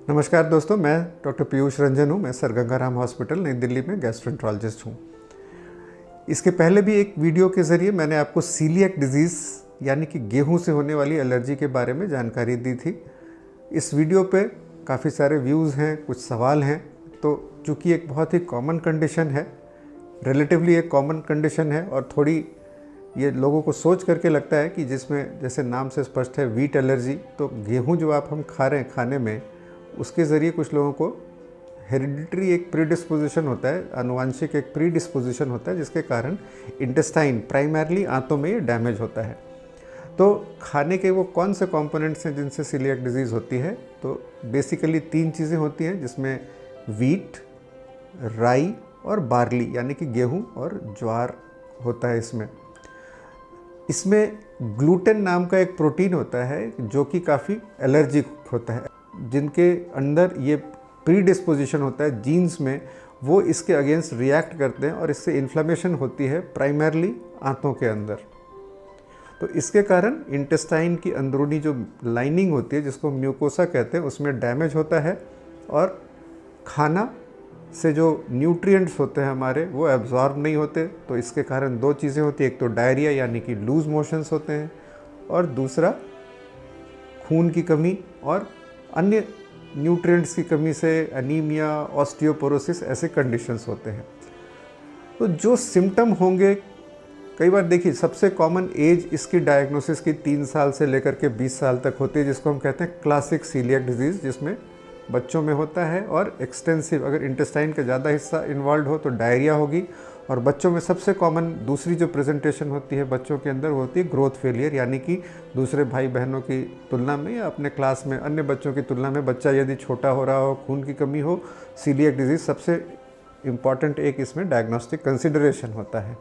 नमस्कार दोस्तों, मैं डॉक्टर पीयूष रंजन हूँ। मैं सर गंगाराम हॉस्पिटल नई दिल्ली में गैस्ट्रोएंटरोलॉजिस्ट हूँ। इसके पहले भी एक वीडियो के ज़रिए मैंने आपको सीलिएक डिजीज़ यानी कि गेहूं से होने वाली एलर्जी के बारे में जानकारी दी थी। इस वीडियो पे काफ़ी सारे व्यूज़ हैं, कुछ सवाल हैं। तो चूँकि एक बहुत ही कॉमन कंडीशन है, रिलेटिवली एक कॉमन कंडीशन है और थोड़ी ये लोगों को सोच करके लगता है कि जिसमें जैसे नाम से स्पष्ट है वीट एलर्जी, तो गेहूँ जो हम खा रहे हैं खाने में उसके ज़रिए कुछ लोगों को हेरिडिटरी एक प्रीडिस्पोजिशन होता है, आनुवांशिक एक प्रीडिस्पोजिशन होता है, जिसके कारण इंटेस्टाइन प्राइमरली आंतों में ये डैमेज होता है। तो खाने के वो कौन से कंपोनेंट्स हैं जिनसे सीलिएक डिजीज़ होती है? तो बेसिकली 3 चीज़ें होती हैं, जिसमें वीट, राई और बार्ली यानी कि गेहूँ और ज्वार होता है। इसमें ग्लूटेन नाम का एक प्रोटीन होता है जो कि काफ़ी एलर्जिक होता है। जिनके अंदर ये प्रीडिस्पोजिशन होता है जीन्स में, वो इसके अगेंस्ट रिएक्ट करते हैं और इससे इन्फ्लेमेशन होती है प्राइमरली आंतों के अंदर। तो इसके कारण इंटेस्टाइन की अंदरूनी जो लाइनिंग होती है, जिसको म्यूकोसा कहते हैं, उसमें डैमेज होता है और खाना से जो न्यूट्रिएंट्स होते हैं हमारे, वो एब्जॉर्ब नहीं होते। तो इसके कारण 2 चीज़ें होती हैं, एक तो डायरिया यानी कि लूज मोशंस होते हैं और दूसरा खून की कमी और अन्य न्यूट्रिएंट्स की कमी से एनीमिया, ऑस्टियोपोरोसिस ऐसे कंडीशंस होते हैं। तो जो सिम्टम होंगे, कई बार देखिए सबसे कॉमन एज इसकी डायग्नोसिस की 3 साल से लेकर के 20 साल तक होती है, जिसको हम कहते हैं क्लासिक सीलिएक डिजीज़, जिसमें बच्चों में होता है और एक्सटेंसिव, अगर इंटेस्टाइन का ज़्यादा हिस्सा इन्वॉल्व हो तो डायरिया होगी। और बच्चों में सबसे कॉमन दूसरी जो प्रेजेंटेशन होती है बच्चों के अंदर, वो होती है ग्रोथ फेलियर, यानी कि दूसरे भाई बहनों की तुलना में या अपने क्लास में अन्य बच्चों की तुलना में बच्चा यदि छोटा हो रहा हो, खून की कमी हो, सीलिएक डिजीज़ सबसे इम्पॉर्टेंट एक इसमें डायग्नोस्टिक कंसिडरेशन होता है।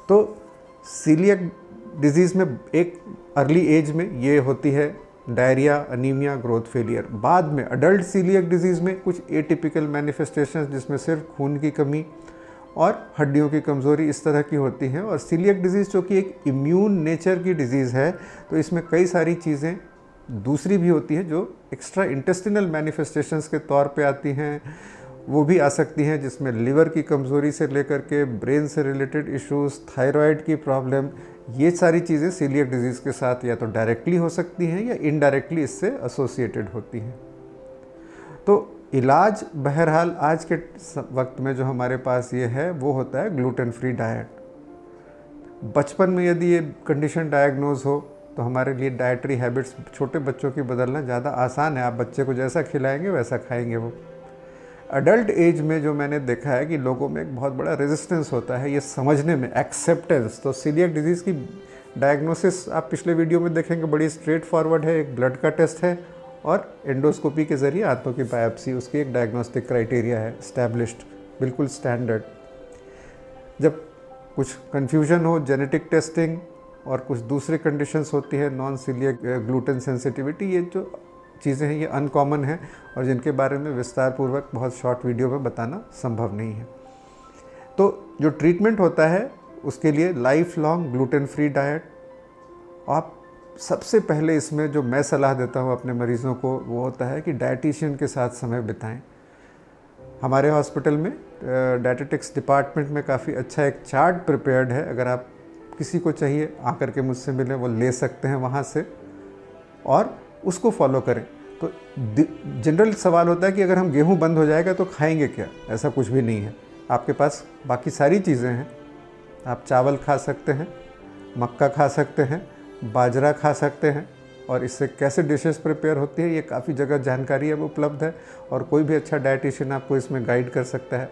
तो सीलिएक डिजीज़ में एक अर्ली एज में ये होती है डायरिया, अनीमिया, ग्रोथ फेलियर। बाद में अडल्ट सीलिएक डिजीज़ में कुछ एटिपिकल मैनिफेस्टेशंस, जिसमें सिर्फ खून की कमी और हड्डियों की कमज़ोरी इस तरह की होती हैं। और सीलिएक डिजीज़ जो कि एक इम्यून नेचर की डिजीज़ है, तो इसमें कई सारी चीज़ें दूसरी भी होती हैं जो एक्स्ट्रा इंटेस्टिनल मैनिफेस्टेशंस के तौर पे आती हैं, वो भी आ सकती हैं, जिसमें लिवर की कमज़ोरी से लेकर के ब्रेन से रिलेटेड इश्यूज़, थायराइड की प्रॉब्लम, ये सारी चीज़ें सीलिएक डिजीज़ के साथ या तो डायरेक्टली हो सकती हैं या इनडायरेक्टली इससे एसोसिएटेड होती हैं। तो इलाज बहरहाल आज के वक्त में जो हमारे पास ये है, वो होता है ग्लूटेन फ्री डाइट। बचपन में यदि ये कंडीशन डायग्नोज हो तो हमारे लिए डाइटरी हैबिट्स छोटे बच्चों की बदलना ज़्यादा आसान है। आप बच्चे को जैसा खिलाएंगे वैसा खाएंगे वो। अडल्ट एज में जो मैंने देखा है कि लोगों में एक बहुत बड़ा रेजिस्टेंस होता है ये समझने में, एक्सेप्टेंस। तो सीलिएक डिजीज़ की डायग्नोसिस आप पिछले वीडियो में देखेंगे, बड़ी स्ट्रेट फॉरवर्ड है। एक ब्लड का टेस्ट है और एंडोस्कोपी के ज़रिए आंतों की बायोप्सी, उसकी एक डायग्नोस्टिक क्राइटेरिया है, एस्टैब्लिश्ड, बिल्कुल स्टैंडर्ड। जब कुछ कन्फ्यूजन हो, जेनेटिक टेस्टिंग और कुछ दूसरी कंडीशंस होती है, नॉन सीलिएक ग्लूटेन सेंसिटिविटी, ये जो चीज़ें हैं ये अनकॉमन हैं और जिनके बारे में विस्तार पूर्वक बहुत शॉर्ट वीडियो में बताना संभव नहीं है। तो जो ट्रीटमेंट होता है उसके लिए life long gluten free diet. आप सबसे पहले इसमें जो मैं सलाह देता हूँ अपने मरीज़ों को, वो होता है कि डाइटिशियन के साथ समय बिताएं। हमारे हॉस्पिटल में डायटेटिक्स डिपार्टमेंट में काफ़ी अच्छा एक चार्ट प्रिपेयर्ड है। अगर आप किसी को चाहिए आकर के मुझसे मिलें, वो ले सकते हैं वहाँ से और उसको फॉलो करें। तो जनरल सवाल होता है कि अगर हम गेहूँ बंद हो जाएगा तो खाएंगे क्या? ऐसा कुछ भी नहीं है। आपके पास बाकी सारी चीज़ें हैं। आप चावल खा सकते हैं, मक्का खा सकते हैं, बाजरा खा सकते हैं और इससे कैसे डिशेस प्रिपेयर होती है ये काफ़ी जगह जानकारी अब उपलब्ध है और कोई भी अच्छा डाइटिशियन आपको इसमें गाइड कर सकता है।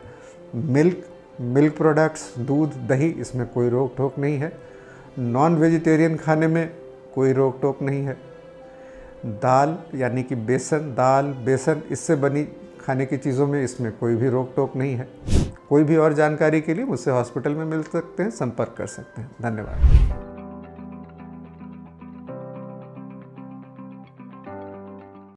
मिल्क प्रोडक्ट्स, दूध, दही, इसमें कोई रोक टोक नहीं है। नॉन वेजिटेरियन खाने में कोई रोक टोक नहीं है। दाल यानी कि बेसन, इससे बनी खाने की चीज़ों में इसमें कोई भी रोक टोक नहीं है। कोई भी और जानकारी के लिए मुझसे हॉस्पिटल में मिल सकते हैं, संपर्क कर सकते हैं। धन्यवाद।